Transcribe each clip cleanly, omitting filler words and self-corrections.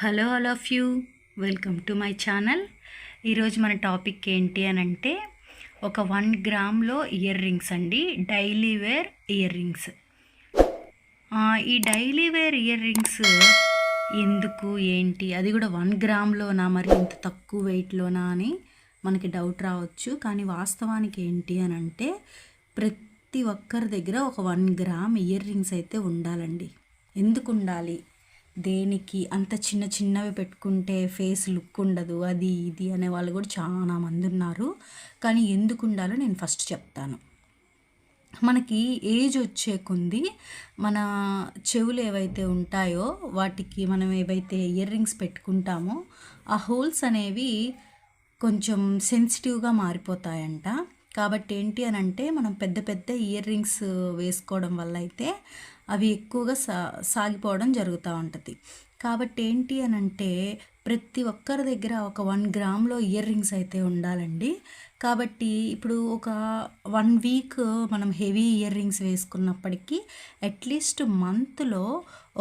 Hello all of you, welcome to my channel. ఈరోజు మన topic ఏంటి అని అంటే ఒక 1 గ్రామ్లో ఇయర్ రింగ్స్ అండి, డైలీ వేర్ ఇయర్ రింగ్స్. ఈ డైలీ వేర్ ఇయర్ రింగ్స్ ఎందుకు ఏంటి, అది కూడా 1 గ్రామ్లోనా, మరి ఇంత తక్కువ వెయిట్లోనా అని మనకి డౌట్ రావచ్చు. కానీ వాస్తవానికి ఏంటి అని అంటే ప్రతి ఒక్కరి దగ్గర ఒక 1 గ్రామ్ ఇయర్ రింగ్స్ అయితే ఉండాలండి. ఎందుకు ఉండాలి, దేనికి అంత చిన్న చిన్నవి పెట్టుకుంటే ఫేస్ లుక్ ఉండదు, అది ఇది అనే వాళ్ళు కూడా చాలా మంది ఉన్నారు. కానీ ఎందుకు ఉండాలో నేను ఫస్ట్ చెప్తాను. మనకి ఏజ్ వచ్చే కొద్దీ మన చెవులు ఏవైతే ఉంటాయో వాటికి మనం ఏవైతే ఇయర్ రింగ్స్ పెట్టుకుంటామో ఆ హోల్స్ అనేవి కొంచెం సెన్సిటివ్గా మారిపోతాయంట. కాబట్టి ఏంటి అని అంటే మనం పెద్ద పెద్ద ఇయర్ రింగ్స్ వేసుకోవడం వల్ల అయితే అవి ఎక్కువగా సాగిపోవడం జరుగుతూ ఉంటుంది. కాబట్టి ఏంటి అని అంటే ప్రతి ఒక్కరి దగ్గర ఒక 1 గ్రామ్లో ఇయర్ రింగ్స్ అయితే ఉండాలండి. కాబట్టి ఇప్పుడు ఒక 1 వీక్ మనం హెవీ ఇయర్ రింగ్స్ వేసుకున్నప్పటికీ అట్లీస్ట్ మంత్లో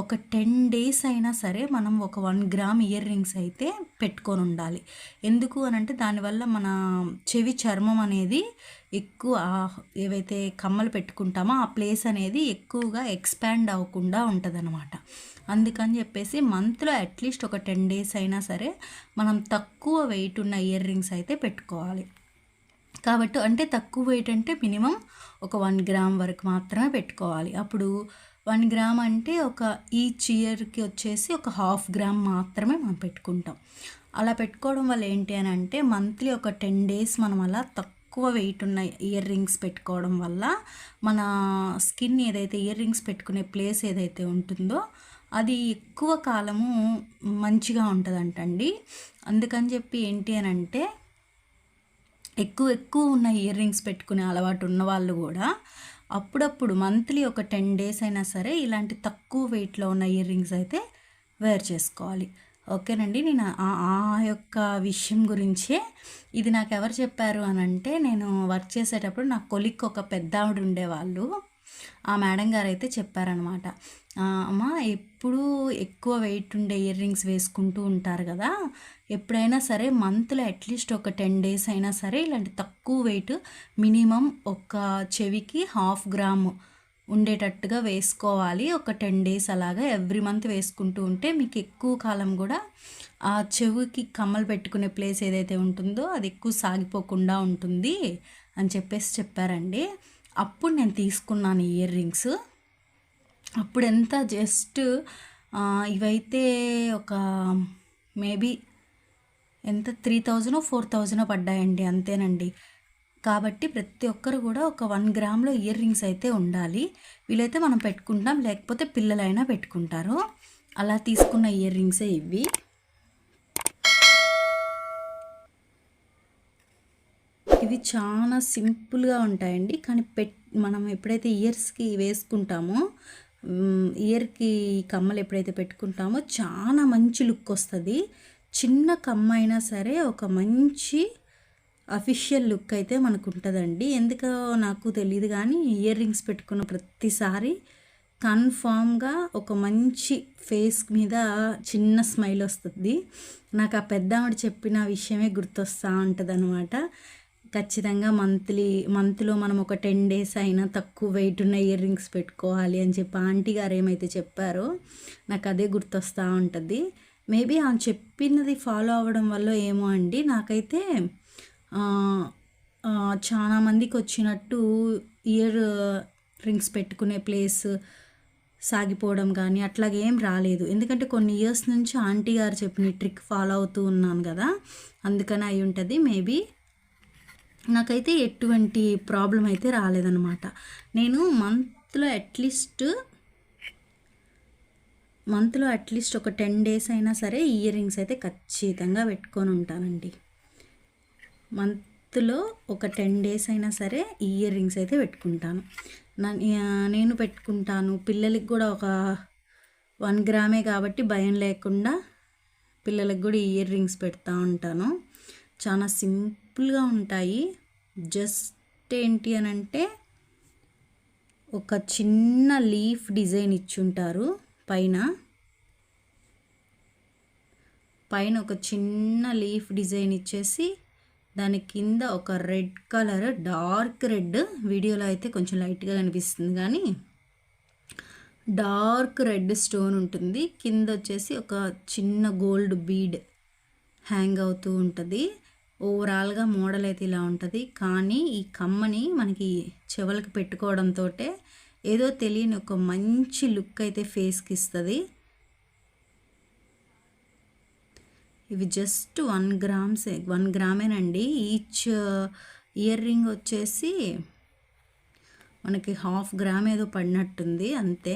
ఒక 10 days అయినా సరే మనం ఒక 1 గ్రామ్ ఇయర్ రింగ్స్ అయితే పెట్టుకొని ఉండాలి. ఎందుకు అని అంటే దానివల్ల మన చెవి చర్మం అనేది ఎక్కువ ఏవైతే కమ్మలు పెట్టుకుంటామో ఆ ప్లేస్ అనేది ఎక్కువగా ఎక్స్పాండ్ అవ్వకుండా ఉంటుందన్నమాట. అందుకని చెప్పేసి మంత్లో అట్లీస్ట్ ఒక 10 days అయినా సరే మనం తక్కువ వెయిట్ ఉన్న ఇయర్ రింగ్స్ అయితే పెట్టుకోవాలి. కాబట్టి అంటే తక్కువ వెయిట్ అంటే మినిమం ఒక 1 గ్రామ్ వరకు మాత్రమే పెట్టుకోవాలి. అప్పుడు 1 గ్రామ్ అంటే ఒక ఈచ్ ఇయర్కి వచ్చేసి ఒక 1/2 గ్రామ్ మాత్రమే మనం పెట్టుకుంటాం. అలా పెట్టుకోవడం వల్ల ఏంటి అని అంటే మంత్లీ ఒక 10 days మనం అలా తక్కువ వెయిట్ ఉన్న ఇయర్ రింగ్స్ పెట్టుకోవడం వల్ల మన స్కిన్ ఏదైతే ఇయర్ రింగ్స్ పెట్టుకునే ప్లేస్ ఏదైతే ఉంటుందో అది ఎక్కువ కాలము మంచిగా ఉంటుందంటండి. అందుకని చెప్పి ఏంటి అని అంటే ఎక్కువ ఉన్న ఇయర్ రింగ్స్ పెట్టుకునే అలవాటు ఉన్న వాళ్ళు కూడా అప్పుడప్పుడు మంత్లీ ఒక 10 days అయినా సరే ఇలాంటి తక్కువ వెయిట్లో ఉన్న ఇయర్ రింగ్స్ అయితే వేర్ చేసుకోవాలి. ఓకేనండి. నేను ఆ యొక్క విషయం గురించే ఇది నాకు ఎవరు చెప్పారు అని అంటే నేను వర్క్ చేసేటప్పుడు నా కొలిక్ ఒక పెద్ద ఆవిడ ఉండేవాళ్ళు. ఆ మేడం గారు అయితే చెప్పారనమాట, అమ్మ ఎప్పుడూ ఎక్కువ వెయిట్ ఉండే ఇయర్ రింగ్స్ వేసుకుంటూ ఉంటారు కదా, ఎప్పుడైనా సరే మంత్లో అట్లీస్ట్ ఒక 10 days అయినా సరే ఇలాంటి తక్కువ వెయిట్ మినిమం ఒక చెవికి 1/2 గ్రామ్ ఉండేటట్టుగా వేసుకోవాలి. ఒక 10 days అలాగా ఎవ్రీ మంత్ వేసుకుంటూ ఉంటే మీకు ఎక్కువ కాలం కూడా ఆ చెవికి కమ్మలు పెట్టుకునే ప్లేస్ ఏదైతే ఉంటుందో అది ఎక్కువ సాగిపోకుండా ఉంటుంది అని చెప్పేసి చెప్పారండి. అప్పుడు నేను తీసుకున్నాను ఇయర్ రింగ్స్. అప్పుడు ఎంత జస్ట్ ఇవైతే ఒక మేబీ ఎంత 3000 4000 పడ్డాయండి, అంతేనండి. కాబట్టి ప్రతి ఒక్కరు కూడా ఒక 1 గ్రామ్లో ఇయర్ రింగ్స్ అయితే ఉండాలి. వీలైతే మనం పెట్టుకుంటాం, లేకపోతే పిల్లలైనా పెట్టుకుంటారు. అలా తీసుకున్న ఇయర్ రింగ్సే ఇవి. ఇవి చాలా సింపుల్గా ఉంటాయండి. కానీ మనం ఎప్పుడైతే ఇయర్స్కి వేసుకుంటామో ఇయర్కి కమ్మలు ఎప్పుడైతే పెట్టుకుంటామో చాలా మంచి లుక్ వస్తుంది. చిన్న కమ్మ అయినా సరే ఒక మంచి అఫీషియల్ లుక్ అయితే మనకు ఉంటుందండి. ఎందుకో నాకు తెలియదు కానీ ఇయర్ రింగ్స్ పెట్టుకున్న ప్రతిసారి కన్ఫామ్గా ఒక మంచి ఫేస్ మీద చిన్న స్మైల్ వస్తుంది. నాకు ఆ పెద్ద ఆవిడ చెప్పిన విషయమే గుర్తొస్తూ ఉంటుంది అనమాట. ఖచ్చితంగా మంత్లో మనం ఒక 10 days అయినా తక్కువ వెయిట్ ఉన్న ఇయర్ రింగ్స్ పెట్టుకోవాలి అని చెప్పి ఆంటీ గారు ఏమైతే చెప్పారో నాకు అదే గుర్తొస్తూ ఉంటుంది. మేబీ ఆమె చెప్పినది ఫాలో అవ్వడం వల్ల ఏమో అండి, నాకైతే చాలా మందికి వచ్చినట్టు ఇయర్ రింగ్స్ పెట్టుకునే ప్లేస్ సాగిపోవడం కానీ అట్లాగేం రాలేదు. ఎందుకంటే కొన్ని ఇయర్స్ నుంచి ఆంటీ గారు చెప్పిన ట్రిక్ ఫాలో అవుతూ ఉన్నాను కదా, అందుకని అయి ఉంటుంది. మేబీ నాకైతే ఎటువంటి ప్రాబ్లం అయితే రాలేదన్నమాట. నేను మంత్లో అట్లీస్ట్ ఒక 10 days అయినా సరే ఇయర్ రింగ్స్ అయితే ఖచ్చితంగా పెట్టుకొని ఉంటానండి. మంత్లో ఒక 10 days అయినా సరే ఇయర్ రింగ్స్ అయితే పెట్టుకుంటాను. నేను పెట్టుకుంటాను. పిల్లలకి కూడా ఒక 1 గ్రామే కాబట్టి భయం లేకుండా పిల్లలకు కూడా ఇయర్ రింగ్స్ పెడతా ఉంటాను. చాలా సింపుల్గా ఉంటాయి. జస్ట్ ఏంటి అని అంటే ఒక చిన్న లీఫ్ డిజైన్ ఇచ్చుంటారు పైన. పైన ఒక చిన్న లీఫ్ డిజైన్ ఇచ్చేసి దాని కింద ఒక రెడ్ కలర్, డార్క్ రెడ్, వీడియోలో అయితే కొంచెం లైట్గా కనిపిస్తుంది కానీ డార్క్ రెడ్ స్టోన్ ఉంటుంది. కింద వచ్చేసి ఒక చిన్న గోల్డ్ బీడ్ హ్యాంగ్ అవుతూ ఉంటుంది. ఓవరాల్గా మోడల్ అయితే ఇలా ఉంటుంది. కానీ ఈ కమ్మని మనకి చెవులకు పెట్టుకోవడంతో ఏదో తెలియని ఒక మంచి లుక్ అయితే ఫేస్కి ఇస్తుంది. ఇవి జస్ట్ 1 గ్రామేనండి. ఈచ్ ఇయర్ రింగ్ వచ్చేసి మనకి 1/2 గ్రామ్ ఏదో పడినట్టుంది అంతే.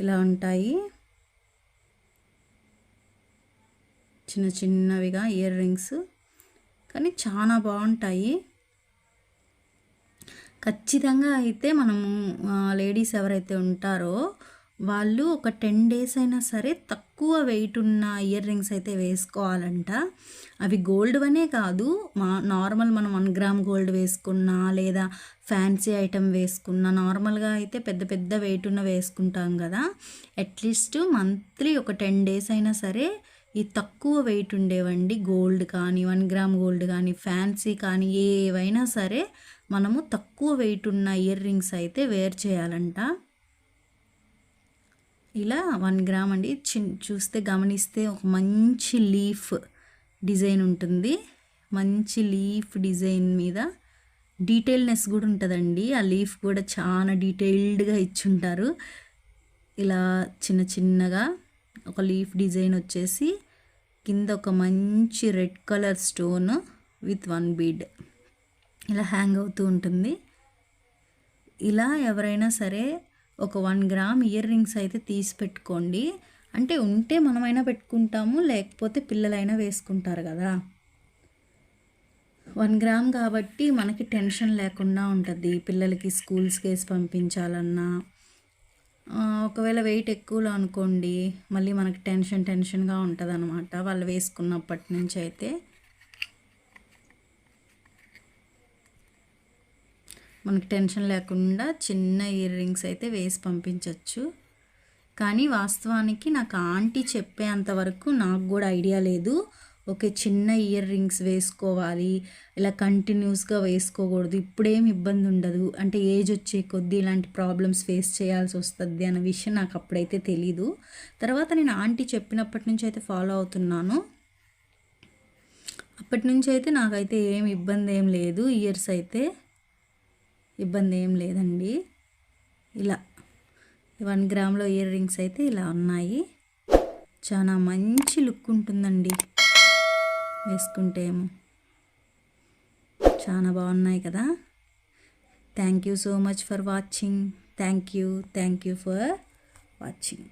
ఇలా ఉంటాయి చిన్న చిన్నవిగా ఇయర్ రింగ్స్, కానీ చాలా బాగుంటాయి. ఖచ్చితంగా అయితే మనము లేడీస్ ఎవరైతే ఉంటారో వాళ్ళు ఒక 10 డేస్ అయినా సరే తక్కువ వెయిట్ ఉన్న ఇయర్ రింగ్స్ అయితే వేసుకోవాలంట. అవి గోల్డ్వనే కాదు, నార్మల్ మనం 1 గ్రామ్ గోల్డ్ వేసుకున్నా లేదా ఫ్యాన్సీ ఐటమ్ వేసుకున్నా, నార్మల్గా అయితే పెద్ద పెద్ద వెయిట్ ఉన్న వేసుకుంటాం కదా. అట్లీస్ట్ మంత్లీ ఒక 10 డేస్ అయినా సరే ఈ తక్కువ వెయిట్ ఉండేవండి, గోల్డ్ కానీ 1 గ్రామ్ గోల్డ్ కానీ ఫ్యాన్సీ కానీ ఏవైనా సరే మనము తక్కువ వెయిట్ ఉన్న ఇయర్ రింగ్స్ అయితే వేర్ చేయాలంట. ఇలా 1 గ్రామ్ అండి. చూస్తే గమనిస్తే ఒక మంచి లీఫ్ డిజైన్ ఉంటుంది. మంచి లీఫ్ డిజైన్ మీద డీటెయిల్నెస్ కూడా ఉంటుందండి. ఆ లీఫ్ కూడా చాలా డీటెయిల్డ్గా ఇచ్చుంటారు. ఇలా చిన్న చిన్నగా ఒక లీఫ్ డిజైన్ వచ్చేసి కింద ఒక మంచి red colour stone with 1 bead ఇలా హ్యాంగ్ అవుతూ ఉంటుంది. ఇలా ఎవరైనా సరే ఒక 1 గ్రామ్ ఇయర్ రింగ్స్ అయితే తీసి పెట్టుకోండి. అంటే ఉంటే మనమైనా పెట్టుకుంటాము, లేకపోతే పిల్లలైనా వేసుకుంటారు కదా. 1 గ్రామ్ కాబట్టి మనకి టెన్షన్ లేకుండా ఉంటుంది. పిల్లలకి స్కూల్స్కి వేసి పంపించాలన్నా, ఒకవేళ వెయిట్ ఎక్కువలో అనుకోండి మళ్ళీ మనకి టెన్షన్గా ఉంటుంది అనమాట వాళ్ళు వేసుకున్నప్పటి నుంచి. అయితే మనకి టెన్షన్ లేకుండా చిన్న ఇయర్ రింగ్స్ అయితే వేసి పంపించవచ్చు. కానీ వాస్తవానికి నాకు ఆంటీ చెప్పేంతవరకు నాకు కూడా ఐడియా లేదు. ఓకే, చిన్న ఇయర్ రింగ్స్ వేసుకోవాలి, ఇలా కంటిన్యూస్గా వేసుకోకూడదు, ఇప్పుడేం ఇబ్బంది ఉండదు, అంటే ఏజ్ వచ్చే కొద్దీ ఇలాంటి ప్రాబ్లమ్స్ ఫేస్ చేయాల్సి వస్తుంది అన్న విషయం నాకు అప్పుడైతే తెలీదు. తర్వాత నేను ఆంటీ చెప్పినప్పటి నుంచి అయితే ఫాలో అవుతున్నాను. అప్పటి నుంచి అయితే నాకైతే ఏం ఇబ్బంది ఏం లేదు, ఇయర్స్ అయితే ఇబ్బంది ఏం లేదండి. ఇలా 1 గ్రామ్లో ఇయర్ రింగ్స్ అయితే ఇలా ఉన్నాయి. చాలా మంచి లుక్ ఉంటుందండి వేసుకుంటే, ఏమో చాలా బాగున్నాయి కదా. Thank you so much for watching. Thank you for watching.